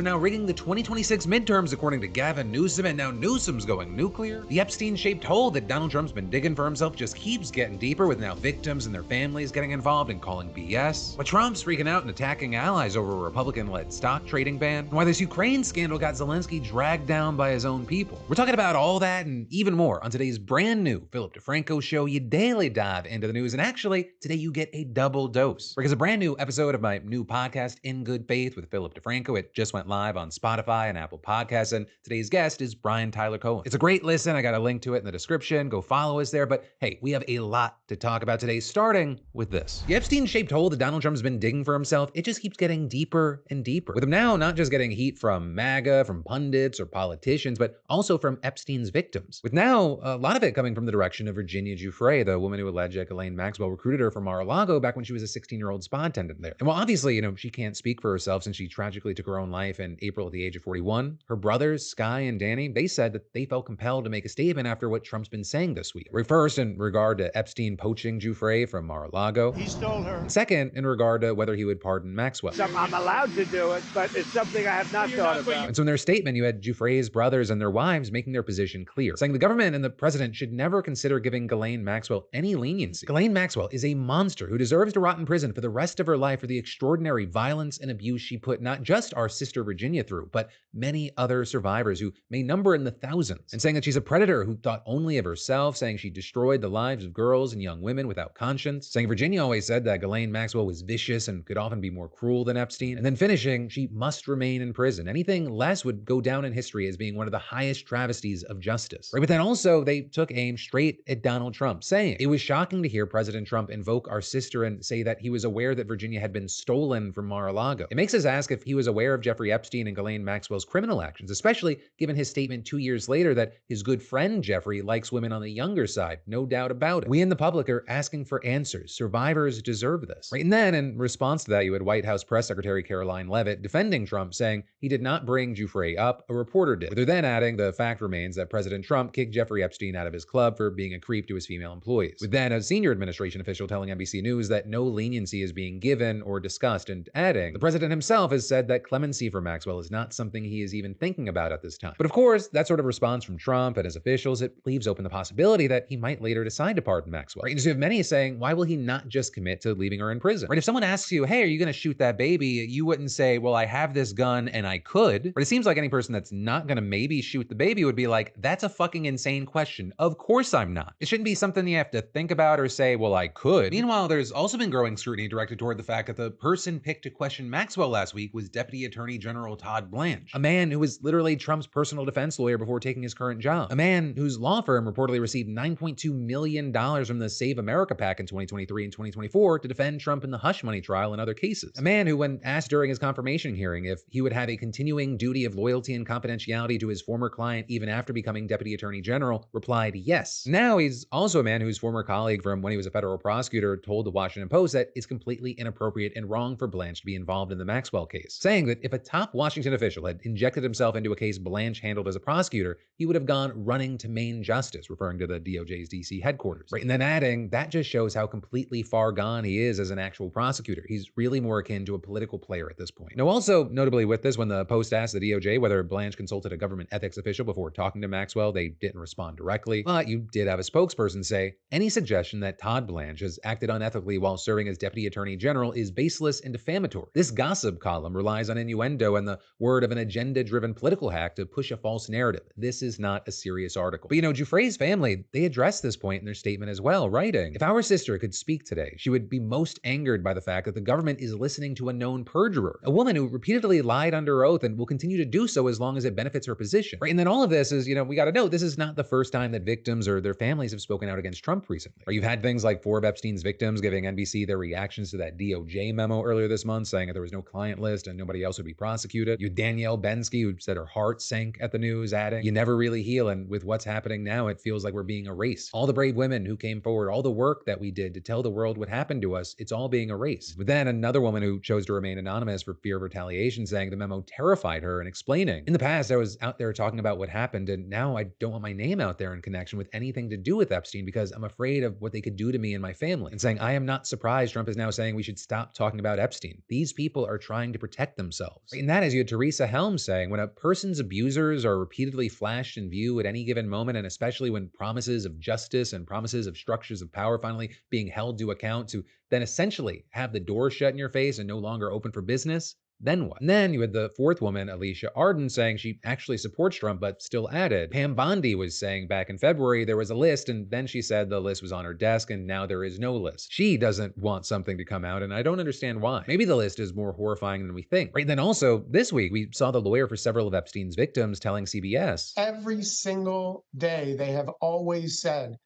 Now rigging the 2026 midterms according to Gavin Newsom, and now Newsom's going nuclear. The Epstein-shaped hole that Donald Trump's been digging for himself just keeps getting deeper, with now victims and their families getting involved and calling BS. But Trump's freaking out and attacking allies over a Republican-led stock trading ban, and why this Ukraine scandal got Zelenskyy dragged down by his own people. We're talking about all that and even more on today's brand new Philip DeFranco show. You daily dive into the news, and actually, today you get a double dose. Because a brand new episode of my new podcast, In Good Faith with Philip DeFranco, it just went live on Spotify and Apple Podcasts, and today's guest is Brian Tyler Cohen. It's a great listen. I got a link to it in the description. Go follow us there. But hey, we have a lot to talk about today, starting with this. The Epstein-shaped hole that Donald Trump's been digging for himself, it just keeps getting deeper and deeper. With him now not just getting heat from MAGA, from pundits or politicians, but also from Epstein's victims. With now a lot of it coming from the direction of Virginia Giuffre, the woman who alleged that Ghislaine Maxwell recruited her from Mar-a-Lago back when she was a 16-year-old spa attendant there. And while obviously, she can't speak for herself since she tragically took her own life in April at the age of 41, her brothers, Sky and Danny, they said that they felt compelled to make a statement after what Trump's been saying this week. First, in regard to Epstein poaching Giuffre from Mar-a-Lago. He stole her. Second, in regard to whether he would pardon Maxwell. I'm allowed to do it, but it's something I have not thought about. And so in their statement, you had Giuffre's brothers and their wives making their position clear, saying the government and the president should never consider giving Ghislaine Maxwell any leniency. Ghislaine Maxwell is a monster who deserves to rot in prison for the rest of her life for the extraordinary violence and abuse she put not just our sister Virginia through, but many other survivors who may number in the thousands, and saying that she's a predator who thought only of herself, saying she destroyed the lives of girls and young women without conscience, saying Virginia always said that Ghislaine Maxwell was vicious and could often be more cruel than Epstein, and then finishing, she must remain in prison. Anything less would go down in history as being one of the highest travesties of justice. Right? But then also, they took aim straight at Donald Trump, saying it was shocking to hear President Trump invoke our sister and say that he was aware that Virginia had been stolen from Mar-a-Lago. It makes us ask if he was aware of Jeffrey Epstein and Ghislaine Maxwell's criminal actions, especially given his statement 2 years later that his good friend Jeffrey likes women on the younger side, no doubt about it. We in the public are asking for answers. Survivors deserve this. Right? And then in response to that, you had White House Press Secretary Caroline Leavitt defending Trump, saying he did not bring Giuffre up, a reporter did. But they're then adding the fact remains that President Trump kicked Jeffrey Epstein out of his club for being a creep to his female employees. With then a senior administration official telling NBC News that no leniency is being given or discussed, and adding, the president himself has said that clemency for Maxwell is not something he is even thinking about at this time. But of course, that sort of response from Trump and his officials, it leaves open the possibility that he might later decide to pardon Maxwell. Right? And so you have many saying, why will he not just commit to leaving her in prison? Right? If someone asks you, hey, are you going to shoot that baby? You wouldn't say, well, I have this gun and I could. But it seems like any person that's not going to maybe shoot the baby would be like, that's a fucking insane question. Of course I'm not. It shouldn't be something you have to think about or say, well, I could. Meanwhile, there's also been growing scrutiny directed toward the fact that the person picked to question Maxwell last week was Deputy Attorney General Todd Blanche, a man who was literally Trump's personal defense lawyer before taking his current job, a man whose law firm reportedly received $9.2 million from the Save America PAC in 2023 and 2024 to defend Trump in the hush money trial and other cases, a man who, when asked during his confirmation hearing if he would have a continuing duty of loyalty and confidentiality to his former client even after becoming Deputy Attorney General, replied yes. Now he's also a man whose former colleague from when he was a federal prosecutor told the Washington Post that it's completely inappropriate and wrong for Blanche to be involved in the Maxwell case, saying that if a top Washington official had injected himself into a case Blanche handled as a prosecutor, he would have gone running to Maine justice, referring to the DOJ's DC headquarters. Right? And then adding, that just shows how completely far gone he is as an actual prosecutor. He's really more akin to a political player at this point. Now, also notably with this, when the Post asked the DOJ whether Blanche consulted a government ethics official before talking to Maxwell, they didn't respond directly. But you did have a spokesperson say, any suggestion that Todd Blanche has acted unethically while serving as Deputy Attorney General is baseless and defamatory. This gossip column relies on innuendo and the word of an agenda-driven political hack to push a false narrative. This is not a serious article. But Giuffre's family, they addressed this point in their statement as well, writing, if our sister could speak today, she would be most angered by the fact that the government is listening to a known perjurer, a woman who repeatedly lied under oath and will continue to do so as long as it benefits her position. Right? And then all of this is, we got to know, this is not the first time that victims or their families have spoken out against Trump recently. Or you've had things like 4 of Epstein's victims giving NBC their reactions to that DOJ memo earlier this month, saying that there was no client list and nobody else would be prosecuted. You had Danielle Bensky, who said her heart sank at the news, adding, you never really heal, and with what's happening now, it feels like we're being erased. All the brave women who came forward, all the work that we did to tell the world what happened to us, it's all being erased. But then another woman who chose to remain anonymous for fear of retaliation, saying the memo terrified her and explaining, in the past, I was out there talking about what happened, and now I don't want my name out there in connection with anything to do with Epstein because I'm afraid of what they could do to me and my family. And saying, I am not surprised Trump is now saying we should stop talking about Epstein. These people are trying to protect themselves. And that is, you had Teresa Helms saying, when a person's abusers are repeatedly flashed in view at any given moment, and especially when promises of justice and promises of structures of power finally being held to account, to then essentially have the door shut in your face and no longer open for business, then what? And then you had the fourth woman, Alicia Arden, saying she actually supports Trump, but still added. Pam Bondi was saying back in February there was a list, and then she said the list was on her desk, and now there is no list. She doesn't want something to come out, and I don't understand why. Maybe the list is more horrifying than we think. Right, then also, this week, we saw the lawyer for several of Epstein's victims telling CBS. Every single day, they have always said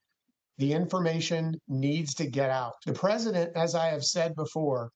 the information needs to get out. The president, as I have said before,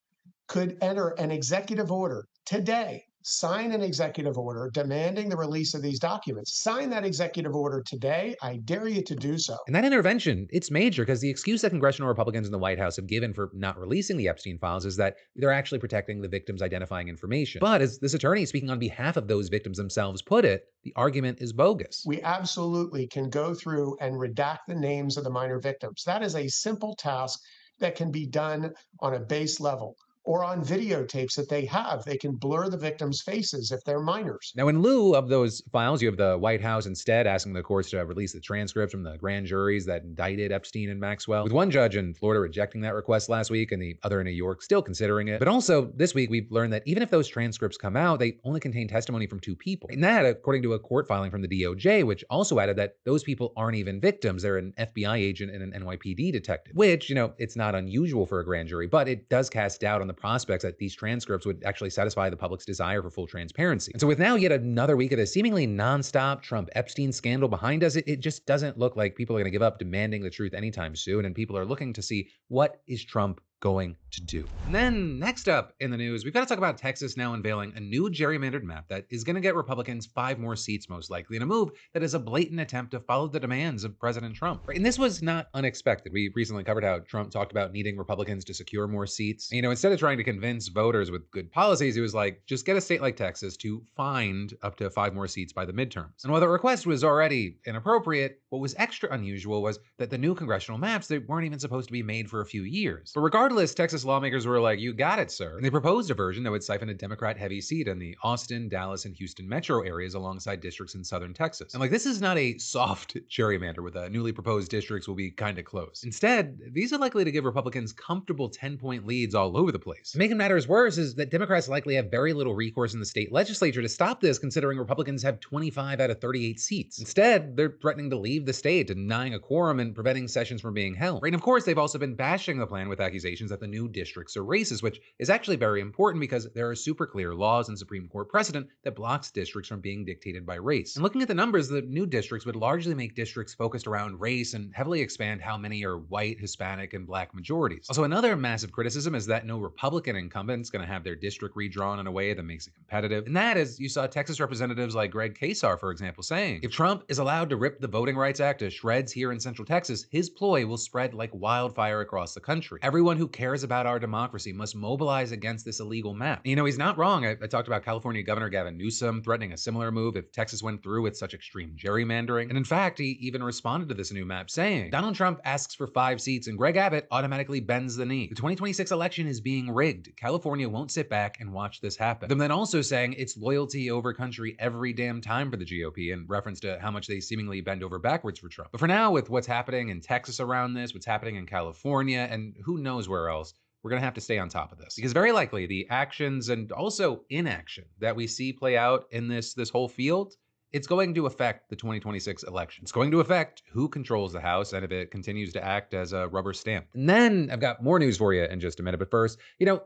could enter an executive order today, sign an executive order demanding the release of these documents. Sign that executive order today. I dare you to do so. And that intervention, it's major because the excuse that congressional Republicans in the White House have given for not releasing the Epstein files is that they're actually protecting the victims' identifying information. But as this attorney speaking on behalf of those victims themselves put it, the argument is bogus. We absolutely can go through and redact the names of the minor victims. That is a simple task that can be done on a base level, or on videotapes that they have. They can blur the victims' faces if they're minors. Now, in lieu of those files, you have the White House instead asking the courts to release the transcripts from the grand juries that indicted Epstein and Maxwell, with one judge in Florida rejecting that request last week and the other in New York still considering it. But also, this week, we've learned that even if those transcripts come out, they only contain testimony from two people. And that, according to a court filing from the DOJ, which also added that those people aren't even victims. They're an FBI agent and an NYPD detective, which, it's not unusual for a grand jury, but it does cast doubt on the prospects that these transcripts would actually satisfy the public's desire for full transparency. And so with now yet another week of this seemingly nonstop Trump-Epstein scandal behind us, it just doesn't look like people are going to give up demanding the truth anytime soon, and people are looking to see, what is Trump going to do? And then next up in the news, we've got to talk about Texas now unveiling a new gerrymandered map that is going to get Republicans 5 more seats most likely, in a move that is a blatant attempt to follow the demands of President Trump. And this was not unexpected. We recently covered how Trump talked about needing Republicans to secure more seats. Instead of trying to convince voters with good policies, he was like, just get a state like Texas to find up to 5 more seats by the midterms. And while the request was already inappropriate, what was extra unusual was that the new congressional maps, they weren't even supposed to be made for a few years. But regardless, Texas lawmakers were like, you got it, sir. And they proposed a version that would siphon a Democrat-heavy seat in the Austin, Dallas, and Houston metro areas alongside districts in southern Texas. And this is not a soft gerrymander with newly proposed districts will be kind of close. Instead, these are likely to give Republicans comfortable 10-point leads all over the place. To make matters worse is that Democrats likely have very little recourse in the state legislature to stop this, considering Republicans have 25 out of 38 seats. Instead, they're threatening to leave the state, denying a quorum and preventing sessions from being held. Right, and of course, they've also been bashing the plan with accusations that the new districts are racist, which is actually very important because there are super clear laws and Supreme Court precedent that blocks districts from being dictated by race. And looking at the numbers, the new districts would largely make districts focused around race and heavily expand how many are white, Hispanic, and black majorities. Also, another massive criticism is that no Republican incumbent's going to have their district redrawn in a way that makes it competitive. And that is, you saw Texas representatives like Greg Kasar, for example, saying, if Trump is allowed to rip the Voting Rights Act to shreds here in Central Texas, his ploy will spread like wildfire across the country. Everyone who cares about our democracy must mobilize against this illegal map. He's not wrong. I talked about California Governor Gavin Newsom threatening a similar move if Texas went through with such extreme gerrymandering. And in fact, he even responded to this new map saying, Donald Trump asks for 5 seats and Greg Abbott automatically bends the knee. The 2026 election is being rigged. California won't sit back and watch this happen. Them then also saying it's loyalty over country every damn time for the GOP, in reference to how much they seemingly bend over backwards for Trump. But for now, with what's happening in Texas around this, what's happening in California, and who knows where else, we're going to have to stay on top of this, because very likely the actions and also inaction that we see play out in this whole field, it's going to affect the 2026 election. It's going to affect who controls the House and if it continues to act as a rubber stamp. And then I've got more news for you in just a minute. But first,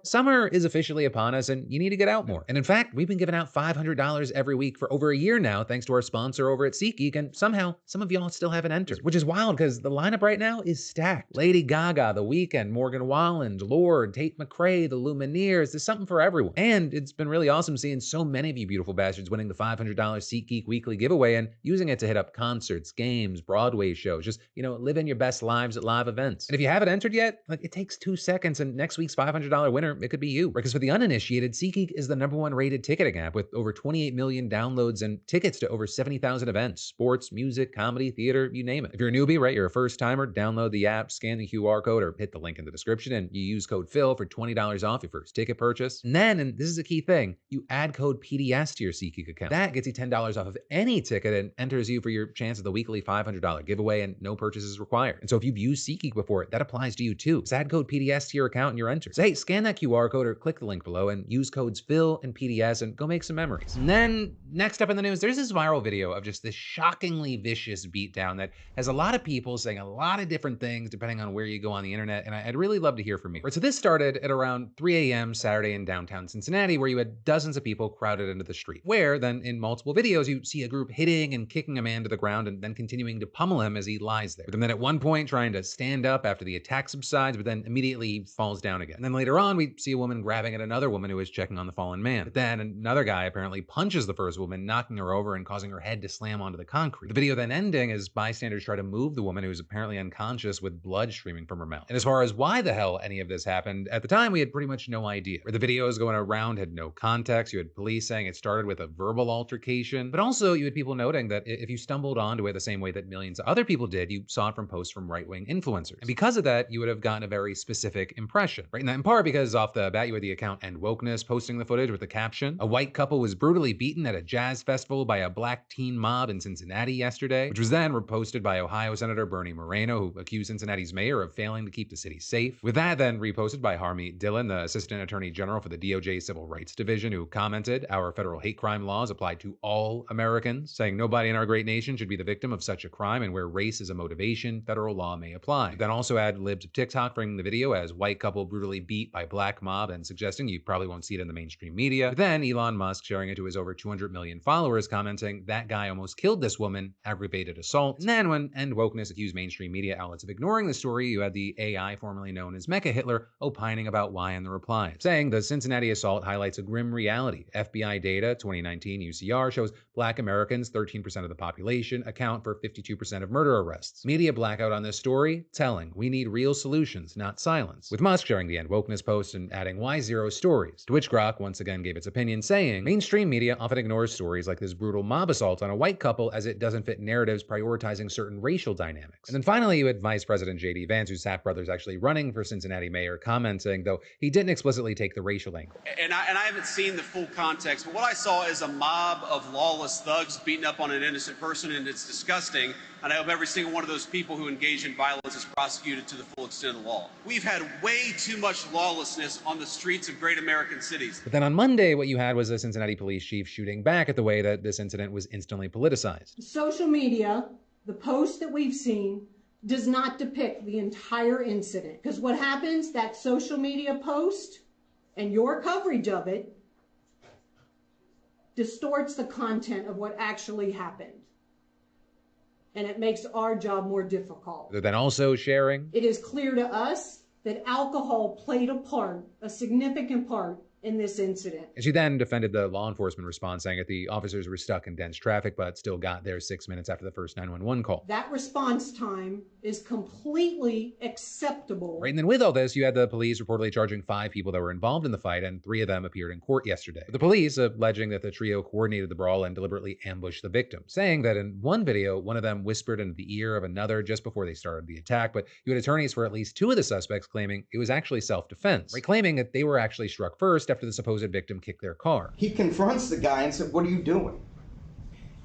summer is officially upon us and you need to get out more. And in fact, we've been giving out $500 every week for over a year now, thanks to our sponsor over at Seatgeek. And somehow, some of y'all still haven't entered, which is wild because the lineup right now is stacked. Lady Gaga, The Weeknd, Morgan Wallen, Lorde, Tate McRae, The Lumineers. There's something for everyone. And it's been really awesome seeing so many of you beautiful bastards winning the $500 Seatgeek weekly giveaway and using it to hit up concerts, games, Broadway shows, just, living your best lives at live events. And if you haven't entered yet, it takes 2 seconds, and next week's $500 winner, it could be you. Because for the uninitiated, Seatgeek is the #1 rated ticketing app with over 28 million downloads and tickets to over 70,000 events, sports, music, comedy, theater, you name it. If you're a newbie, right, you're a first timer, download the app, scan the QR code, or hit the link in the description, and you use code PHIL for $20 off your first ticket purchase. And then, and this is a key thing, you add code PDS to your Seatgeek account. That gets you $10 off of any ticket and enters you for your chance at the weekly $500 giveaway, and no purchases required. And so if you've used Seatgeek before, that applies to you too. Just add code PDS to your account and you're entered. So hey, scan that QR code or click the link below and use codes PHIL and PDS and go make some memories. And then next up in the news, there's this viral video of just this shockingly vicious beatdown that has a lot of people saying a lot of different things depending on where you go on the internet, and I'd really love to hear from you. So this started at around 3 a.m. Saturday in downtown Cincinnati, where you had dozens of people crowded into the street, where then in multiple videos you see a group hitting and kicking a man to the ground and then continuing to pummel him as he lies there. And then at one point trying to stand up after the attack subsides, but then immediately falls down again. And then later on, we see a woman grabbing at another woman who is checking on the fallen man. But then another guy apparently punches the first woman, knocking her over and causing her head to slam onto the concrete. The video then ending as bystanders try to move the woman who is apparently unconscious with blood streaming from her mouth. And as far as why the hell any of this happened, at the time we had pretty much no idea. Where the videos going around had no context. You had police saying it started with a verbal altercation, but also you had people noting that if you stumbled onto it the same way that millions of other people did, you saw it from posts from right-wing influencers. And because of that, you would have gotten a very specific impression, right? And that in part because off the bat, you had the account End Wokeness posting the footage with the caption, "A white couple was brutally beaten at a jazz festival by a black teen mob in Cincinnati yesterday," which was then reposted by Ohio Senator Bernie Moreno, who accused Cincinnati's mayor of failing to keep the city safe. With that then reposted by Harmeet Dillon, the Assistant Attorney General for the DOJ Civil Rights Division, who commented, "Our federal hate crime laws apply to all Americans," saying nobody in our great nation should be the victim of such a crime, and where race is a motivation, federal law may apply. Then also ad libs of TikTok framing the video as white couple brutally beat by black mob and suggesting you probably won't see it in the mainstream media. But then Elon Musk sharing it to his over 200 million followers, commenting, "That guy almost killed this woman, aggravated assault." And then when End Wokeness accused mainstream media outlets of ignoring the story, you had the AI formerly known as Mecha Hitler opining about why in the replies, saying the Cincinnati assault highlights a grim reality. FBI data, 2019 UCR, shows black Americans, 13% of the population, account for 52% of murder arrests. Media blackout on this story? Telling. We need real solutions, not silence. With Musk sharing the End Wokeness post and adding, "Why zero stories?" To which Grok once again gave its opinion, saying, "Mainstream media often ignores stories like this brutal mob assault on a white couple as it doesn't fit narratives prioritizing certain racial dynamics." And then finally, you had Vice President J.D. Vance, whose half brother is actually running for Cincinnati mayor, commenting, though he didn't explicitly take the racial angle. And I haven't seen the full context, but what I saw is a mob of lawless thugs beating up on an innocent person, and it's disgusting. And I hope every single one of those people who engage in violence is prosecuted to the full extent of the law. We've had way too much lawlessness on the streets of great American cities. But then on Monday, what you had was a Cincinnati police chief shooting back at the way that this incident was instantly politicized. Social media, the post that we've seen, does not depict the entire incident. Because what happens, that social media post and your coverage of it distorts the content of what actually happened. And it makes our job more difficult. They're then also sharing, "It is clear to us that alcohol played a part, a significant part, in this incident." And she then defended the law enforcement response, saying that the officers were stuck in dense traffic, but still got there 6 minutes after the first 911 call. That response time is completely acceptable. Right, and then with all this, you had the police reportedly charging 5 people that were involved in the fight, and 3 of them appeared in court yesterday. The police alleging that the trio coordinated the brawl and deliberately ambushed the victim, saying that in one video, one of them whispered into the ear of another just before they started the attack, but you had attorneys for at least 2 of the suspects claiming it was actually self-defense, right, claiming that they were actually struck first after the supposed victim kicked their car. He confronts the guy and said, "What are you doing?"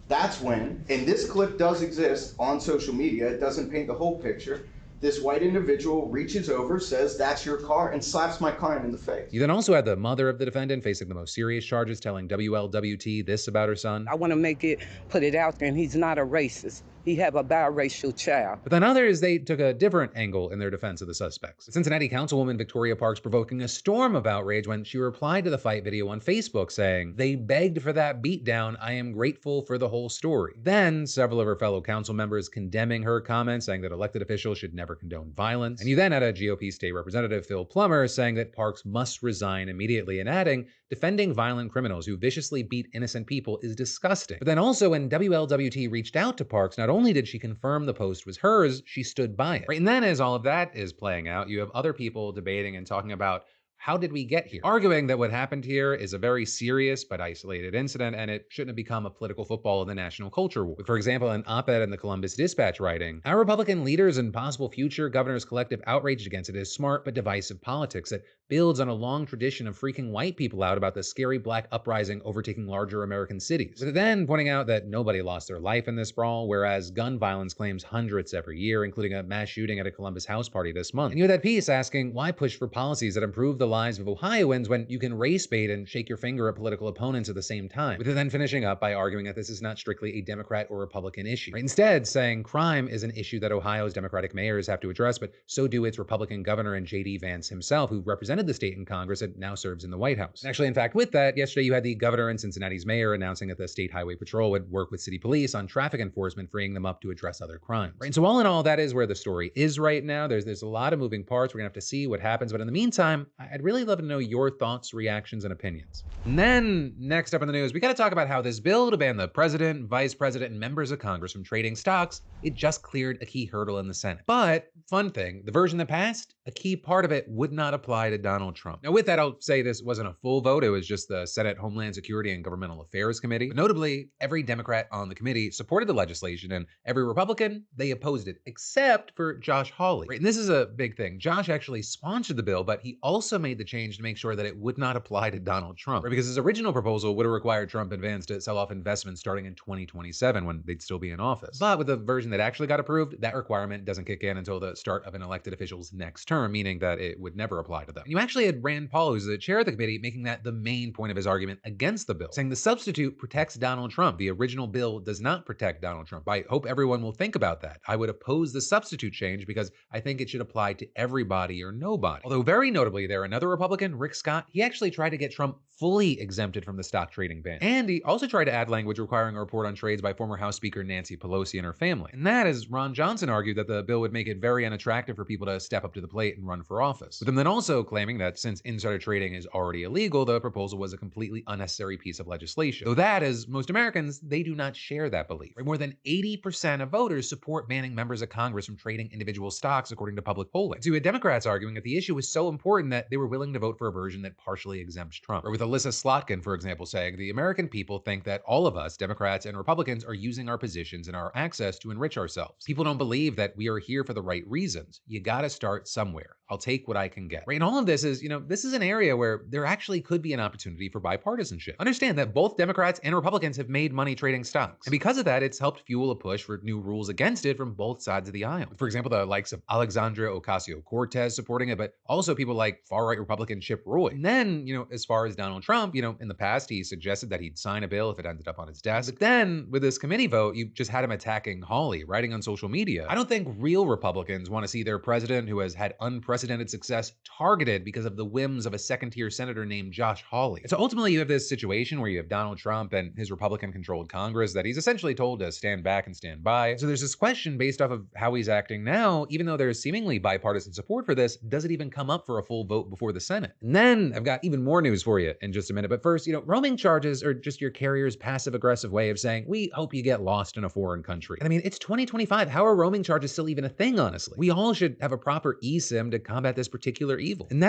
That's when, and this clip does exist on social media, it doesn't paint the whole picture, this white individual reaches over, says, "That's your car," and slaps my client in the face. You then also had the mother of the defendant facing the most serious charges, telling WLWT this about her son. "I want to put it out there, and he's not a racist. He have a biracial child." But then others, they took a different angle in their defense of the suspects. Cincinnati Councilwoman Victoria Parks provoking a storm of outrage when she replied to the fight video on Facebook saying, "They begged for that beatdown. I am grateful for the whole story." Then several of her fellow council members condemning her comments, saying that elected officials should never condone violence. And you then had a GOP state representative, Phil Plummer, saying that Parks must resign immediately and adding, defending violent criminals who viciously beat innocent people is disgusting. But then also when WLWT reached out to Parks, not only did she confirm the post was hers, she stood by it. Right? And then as all of that is playing out, you have other people debating and talking about how did we get here? Arguing that what happened here is a very serious but isolated incident and it shouldn't have become a political football of the national culture war. For example, an op-ed in the Columbus Dispatch writing, "Our Republican leaders and possible future governors' collective outrage against it is smart but divisive politics that builds on a long tradition of freaking white people out about the scary black uprising overtaking larger American cities." But then pointing out that nobody lost their life in this brawl, whereas gun violence claims hundreds every year, including a mass shooting at a Columbus house party this month. And you had that piece asking, why push for policies that improve the lives of Ohioans when you can race bait and shake your finger at political opponents at the same time? With it then finishing up by arguing that this is not strictly a Democrat or Republican issue. Right? Instead, saying crime is an issue that Ohio's Democratic mayors have to address, but so do its Republican governor and J.D. Vance himself, who represented the state in Congress and now serves in the White House. And actually, in fact, with that, yesterday you had the governor and Cincinnati's mayor announcing that the state highway patrol would work with city police on traffic enforcement, freeing them up to address other crimes. Right? And so all in all, that is where the story is right now. There's a lot of moving parts. We're gonna have to see what happens. But in the meantime, I'd really love to know your thoughts, reactions, and opinions. And then next up in the news, we gotta talk about how this bill to ban the president, vice president, and members of Congress from trading stocks, it just cleared a key hurdle in the Senate. But fun thing, the version that passed, a key part of it would not apply to Donald Trump. Now with that, I'll say this wasn't a full vote. It was just the Senate Homeland Security and Governmental Affairs Committee. But notably, every Democrat on the committee supported the legislation and every Republican, they opposed it, except for Josh Hawley. Right? And this is a big thing. Josh actually sponsored the bill, but he also made the change to make sure that it would not apply to Donald Trump. Right? Because his original proposal would have required Trump and Vance to sell off investments starting in 2027 when they'd still be in office. But with the version that actually got approved, that requirement doesn't kick in until the start of an elected official's next term, meaning that it would never apply to them. And you actually had Rand Paul, who's the chair of the committee, making that the main point of his argument against the bill, saying the substitute protects Donald Trump. The original bill does not protect Donald Trump. I hope everyone will think about that. I would oppose the substitute change because I think it should apply to everybody or nobody. Although very notably there, another Republican, Rick Scott, he actually tried to get Trump fully exempted from the stock trading ban. And he also tried to add language requiring a report on trades by former House Speaker Nancy Pelosi and her family. And that, as Ron Johnson argued, that the bill would make it very unattractive for people to step up to the plate and run for office. With him then also claiming that since insider trading is already illegal, the proposal was a completely unnecessary piece of legislation. Though that, as most Americans, they do not share that belief. Right? More than 80% of voters support banning members of Congress from trading individual stocks, according to public polling. So you had Democrats arguing that the issue was so important that they were willing to vote for a version that partially exempts Trump. Or with Alyssa Slotkin, for example, saying, the American people think that all of us, Democrats and Republicans, are using our positions and our access to enrich ourselves. People don't believe that we are here for the right reasons. You gotta start somewhere. I'll take what I can get. Right? And all of this is, this is an area where there actually could be an opportunity for bipartisanship. Understand that both Democrats and Republicans have made money trading stocks. And because of that, it's helped fuel a push for new rules against it from both sides of the aisle. For example, the likes of Alexandria Ocasio-Cortez supporting it, but also people like far-right Republican Chip Roy. And then, as far as Donald Trump, in the past, he suggested that he'd sign a bill if it ended up on his desk. But then, with this committee vote, you just had him attacking Hawley, writing on social media. I don't think real Republicans want to see their president, who has had unprecedented success, targeted because of the whims of a second-tier senator named Josh Hawley. So ultimately, you have this situation where you have Donald Trump and his Republican-controlled Congress that he's essentially told to stand back and stand by. So there's this question based off of how he's acting now, even though there's seemingly bipartisan support for this, does it even come up for a full vote before the Senate? And then I've got even more news for you in just a minute. But first, roaming charges are just your carrier's passive-aggressive way of saying, we hope you get lost in a foreign country. And I mean, it's 2025. How are roaming charges still even a thing, honestly? We all should have a proper eSIM to combat this particular evil. And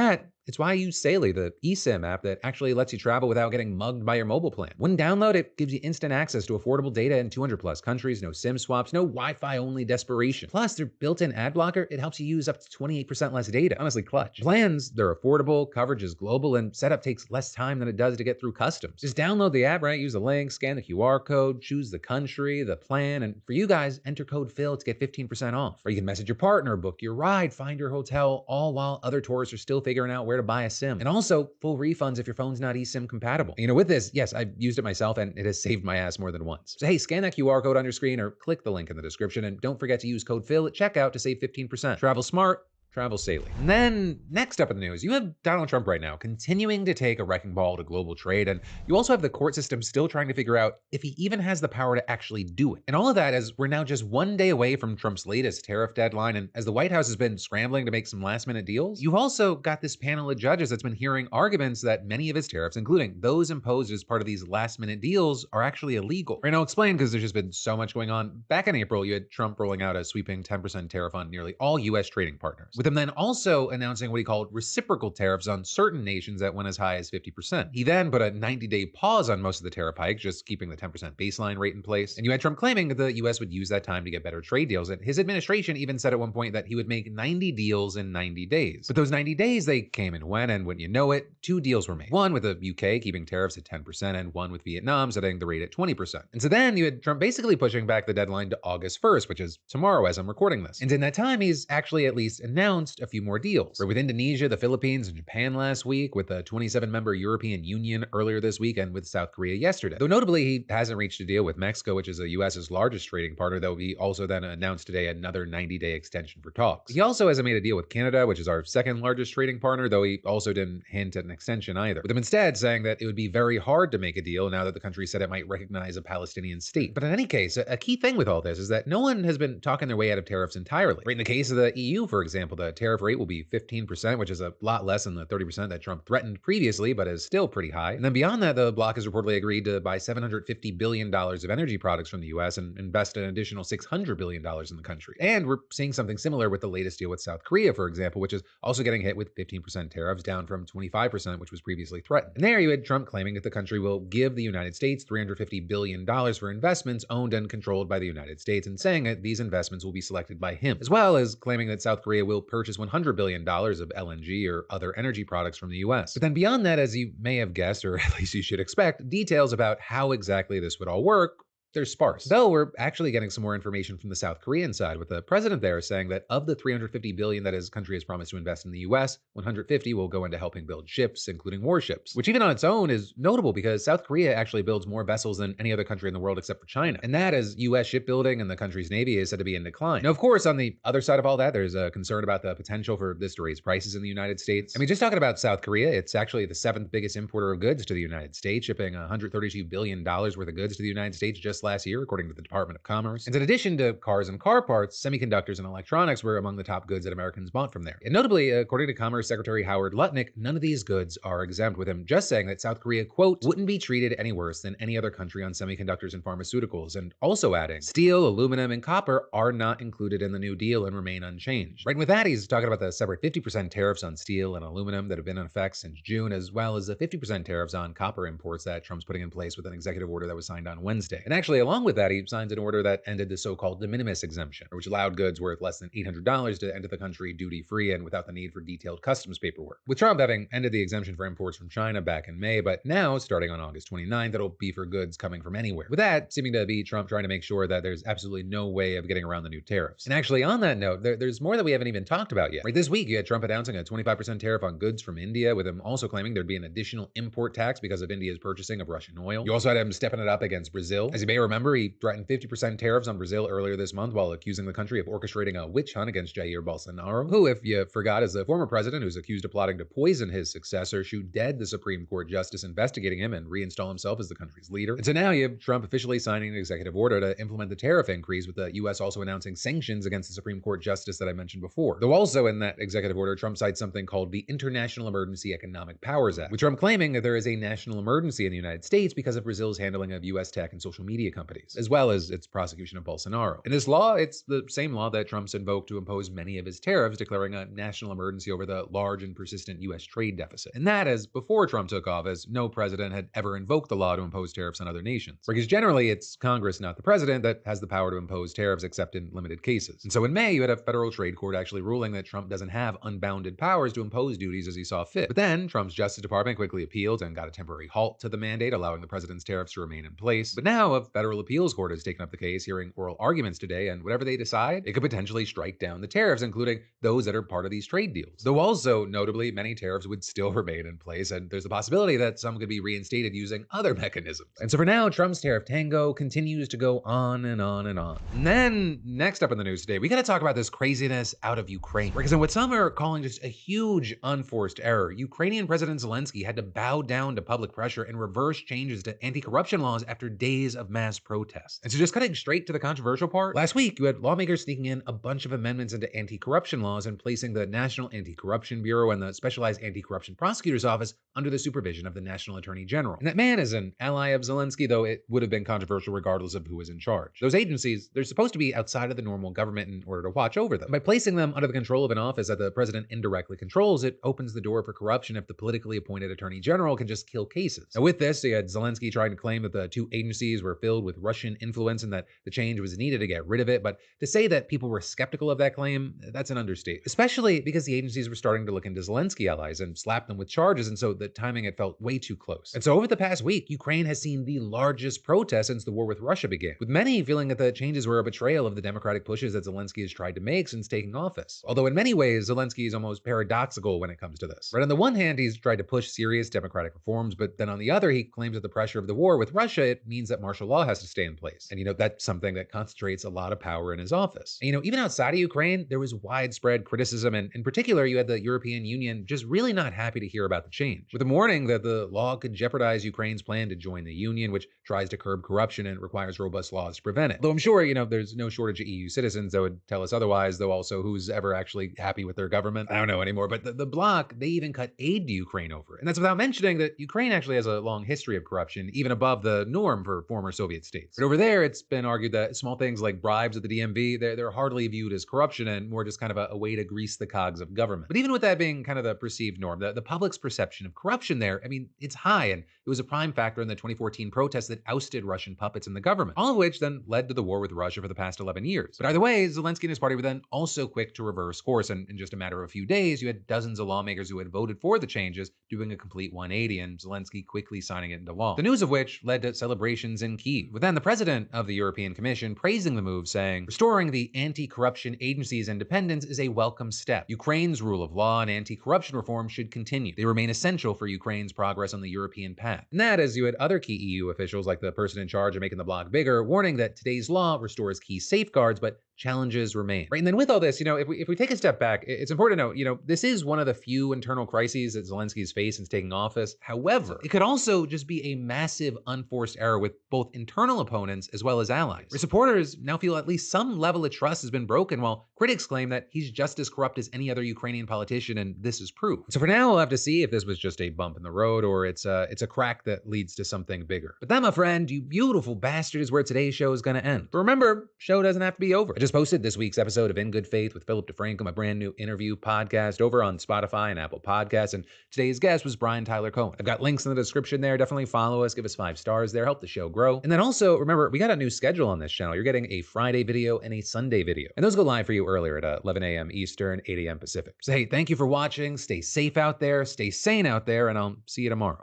it's why I use Saily, the eSIM app that actually lets you travel without getting mugged by your mobile plan. When download, it gives you instant access to affordable data in 200 plus countries, no SIM swaps, no Wi-Fi only desperation. Plus, their built-in ad blocker, it helps you use up to 28% less data. Honestly, clutch. Plans, they're affordable, coverage is global, and setup takes less time than it does to get through customs. Just download the app, right? Use the link, scan the QR code, choose the country, the plan, and for you guys, enter code PHIL to get 15% off. Or you can message your partner, book your ride, find your hotel, all while other tourists are still figuring out where to buy a SIM. And also, full refunds if your phone's not eSIM compatible. With this, yes, I've used it myself and it has saved my ass more than once. So hey, scan that QR code on your screen or click the link in the description and don't forget to use code PHIL at checkout to save 15%. Travel smart, travel Saily. And then next up in the news, you have Donald Trump right now continuing to take a wrecking ball to global trade, and you also have the court system still trying to figure out if he even has the power to actually do it. And all of that as we're now just one day away from Trump's latest tariff deadline, and as the White House has been scrambling to make some last-minute deals, you've also got this panel of judges that's been hearing arguments that many of his tariffs, including those imposed as part of these last-minute deals, are actually illegal. And I'll explain because there's just been so much going on. Back in April, you had Trump rolling out a sweeping 10% tariff on nearly all U.S. trading partners, with him then also announcing what he called reciprocal tariffs on certain nations that went as high as 50%. He then put a 90-day pause on most of the tariff hikes, just keeping the 10% baseline rate in place. And you had Trump claiming that the U.S. would use that time to get better trade deals. And his administration even said at one point that he would make 90 deals in 90 days. But those 90 days, they came and went, and wouldn't you know it, 2 deals were made. One with the UK keeping tariffs at 10%, and one with Vietnam setting the rate at 20%. And so then you had Trump basically pushing back the deadline to August 1st, which is tomorrow as I'm recording this. And in that time, he's actually at least announced a few more deals. With Indonesia, the Philippines, and Japan last week, with the 27-member European Union earlier this week, and with South Korea yesterday. Though notably, he hasn't reached a deal with Mexico, which is the U.S.'s largest trading partner, though he also then announced today another 90-day extension for talks. He also hasn't made a deal with Canada, which is our second largest trading partner, though he also didn't hint at an extension either, with him instead saying that it would be very hard to make a deal now that the country said it might recognize a Palestinian state. But in any case, a key thing with all this is that no one has been talking their way out of tariffs entirely. Right, in the case of the EU, for example, the tariff rate will be 15%, which is a lot less than the 30% that Trump threatened previously, but is still pretty high. And then beyond that, the bloc has reportedly agreed to buy $750 billion of energy products from the US and invest an additional $600 billion in the country. And we're seeing something similar with the latest deal with South Korea, for example, which is also getting hit with 15% tariffs, down from 25%, which was previously threatened. And there you had Trump claiming that the country will give the United States $350 billion for investments owned and controlled by the United States, and saying that these investments will be selected by him, as well as claiming that South Korea will purchase $100 billion of LNG or other energy products from the US. But then beyond that, as you may have guessed, or at least you should expect, details about how exactly this would all work, they're sparse. Though we're actually getting some more information from the South Korean side, with the president there saying that of the $350 billion that his country has promised to invest in the US, $150 will go into helping build ships, including warships, which even on its own is notable because South Korea actually builds more vessels than any other country in the world except for China. And that as US shipbuilding and the country's navy is said to be in decline. Now, of course, on the other side of all that, there's a concern about the potential for this to raise prices in the United States. I mean, just talking about South Korea, it's actually the 7th biggest importer of goods to the United States, shipping $132 billion worth of goods to the United States just last year, according to the Department of Commerce. And in addition to cars and car parts, semiconductors and electronics were among the top goods that Americans bought from there. And notably, according to Commerce Secretary Howard Lutnick, none of these goods are exempt, with him just saying that South Korea, quote, wouldn't be treated any worse than any other country on semiconductors and pharmaceuticals, and also adding, steel, aluminum, and copper are not included in the new deal and remain unchanged. Right, and with that, he's talking about the separate 50% tariffs on steel and aluminum that have been in effect since June, as well as the 50% tariffs on copper imports that Trump's putting in place with an executive order that was signed on Wednesday. And actually, along with that, he signed an order that ended the so-called de minimis exemption, which allowed goods worth less than $800 to enter the country duty-free and without the need for detailed customs paperwork. With Trump having ended the exemption for imports from China back in May, but now, starting on August 29th, it'll be for goods coming from anywhere. With that seeming to be Trump trying to make sure that there's absolutely no way of getting around the new tariffs. And actually, on that note, there's more that we haven't even talked about yet. Right, this week, you had Trump announcing a 25% tariff on goods from India, with him also claiming there'd be an additional import tax because of India's purchasing of Russian oil. You also had him stepping it up against Brazil. As you may remember, he threatened 50% tariffs on Brazil earlier this month while accusing the country of orchestrating a witch hunt against Jair Bolsonaro, who, if you forgot, is the former president who's accused of plotting to poison his successor, shoot dead the Supreme Court justice investigating him, and reinstall himself as the country's leader. And so now you have Trump officially signing an executive order to implement the tariff increase, with the U.S. also announcing sanctions against the Supreme Court justice that I mentioned before. Though also in that executive order, Trump cites something called the International Emergency Economic Powers Act, with Trump claiming that there is a national emergency in the United States because of Brazil's handling of U.S. tech and social media companies, as well as its prosecution of Bolsonaro. In this law, it's the same law that Trump's invoked to impose many of his tariffs, declaring a national emergency over the large and persistent U.S. trade deficit. And that is before Trump took office, no president had ever invoked the law to impose tariffs on other nations. Because generally, it's Congress, not the president, that has the power to impose tariffs except in limited cases. And so in May, you had a federal trade court actually ruling that Trump doesn't have unbounded powers to impose duties as he saw fit. But then, Trump's Justice Department quickly appealed and got a temporary halt to the mandate, allowing the president's tariffs to remain in place. But now, a federal appeals court has taken up the case, hearing oral arguments today, and whatever they decide, it could potentially strike down the tariffs, including those that are part of these trade deals. Though also, notably, many tariffs would still remain in place, and there's a possibility that some could be reinstated using other mechanisms. And so for now, Trump's tariff tango continues to go on and on and on. And then, next up in the news today, we gotta talk about this craziness out of Ukraine. Because in what some are calling just a huge unforced error, Ukrainian President Zelenskyy had to bow down to public pressure and reverse changes to anti-corruption laws after days of mass protests. And so just cutting straight to the controversial part, last week you had lawmakers sneaking in a bunch of amendments into anti-corruption laws and placing the National Anti-Corruption Bureau and the Specialized Anti-Corruption Prosecutor's Office under the supervision of the National Attorney General. And that man is an ally of Zelenskyy, though it would have been controversial regardless of who was in charge. Those agencies, they're supposed to be outside of the normal government in order to watch over them. By placing them under the control of an office that the president indirectly controls, it opens the door for corruption if the politically appointed attorney general can just kill cases. Now with this, you had Zelenskyy trying to claim that the two agencies were filled with Russian influence and that the change was needed to get rid of it, but to say that people were skeptical of that claim, that's an understatement. Especially because the agencies were starting to look into Zelenskyy allies and slap them with charges, and so the timing had felt way too close. And so over the past week, Ukraine has seen the largest protest since the war with Russia began, with many feeling that the changes were a betrayal of the democratic pushes that Zelenskyy has tried to make since taking office. Although in many ways, Zelenskyy is almost paradoxical when it comes to this. Right, on the one hand, he's tried to push serious democratic reforms, but then on the other, he claims that the pressure of the war with Russia, it means that martial law has to stay in place. And that's something that concentrates a lot of power in his office. And even outside of Ukraine, there was widespread criticism, and in particular, you had the European Union just really not happy to hear about the change, with them warning that the law could jeopardize Ukraine's plan to join the Union, which tries to curb corruption and requires robust laws to prevent it. Though I'm sure, there's no shortage of EU citizens that would tell us otherwise, though also who's ever actually happy with their government? I don't know anymore, but the bloc, they even cut aid to Ukraine over it. And that's without mentioning that Ukraine actually has a long history of corruption, even above the norm for former Soviet states. But over there, it's been argued that small things like bribes at the DMV, they're hardly viewed as corruption and more just kind of a way to grease the cogs of government. But even with that being kind of the perceived norm, the public's perception of corruption there, it's high, and it was a prime factor in the 2014 protests that ousted Russian puppets in the government, all of which then led to the war with Russia for the past 11 years. But either way, Zelenskyy and his party were then also quick to reverse course, and in just a matter of a few days, you had dozens of lawmakers who had voted for the changes doing a complete 180, and Zelenskyy quickly signing it into law. The news of which led to celebrations in Kyiv, with then the president of the European Commission praising the move, saying, "Restoring the anti-corruption agency's independence is a welcome step. Ukraine's rule of law and anti-corruption reform should continue. They remain essential for Ukraine's progress on the European path." And that, as you had other key EU officials, like the person in charge of making the bloc bigger, warning that today's law restores key safeguards, but challenges remain. Right, and then with all this, if we take a step back, it's important to note, this is one of the few internal crises that Zelensky's faced since taking office. However, it could also just be a massive unforced error with both internal opponents as well as allies. Where supporters now feel at least some level of trust has been broken, while critics claim that he's just as corrupt as any other Ukrainian politician, and this is proof. So for now, we'll have to see if this was just a bump in the road or it's a crack that leads to something bigger. But that, my friend, you beautiful bastard, is where today's show is going to end. But remember, show doesn't have to be over. I just posted this week's episode of In Good Faith with Philip DeFranco, my brand new interview podcast, over on Spotify and Apple Podcasts, and today's guest was Brian Tyler Cohen. I've got links in the description there. Definitely follow us, give us 5 stars there, help the show grow. And then also, remember, we got a new schedule on this channel. You're getting a Friday video and a Sunday video, and those go live for you earlier at 11 a.m. Eastern, 8 a.m. Pacific. So hey, thank you for watching. Stay safe out there, stay sane out there, and I'll see you tomorrow.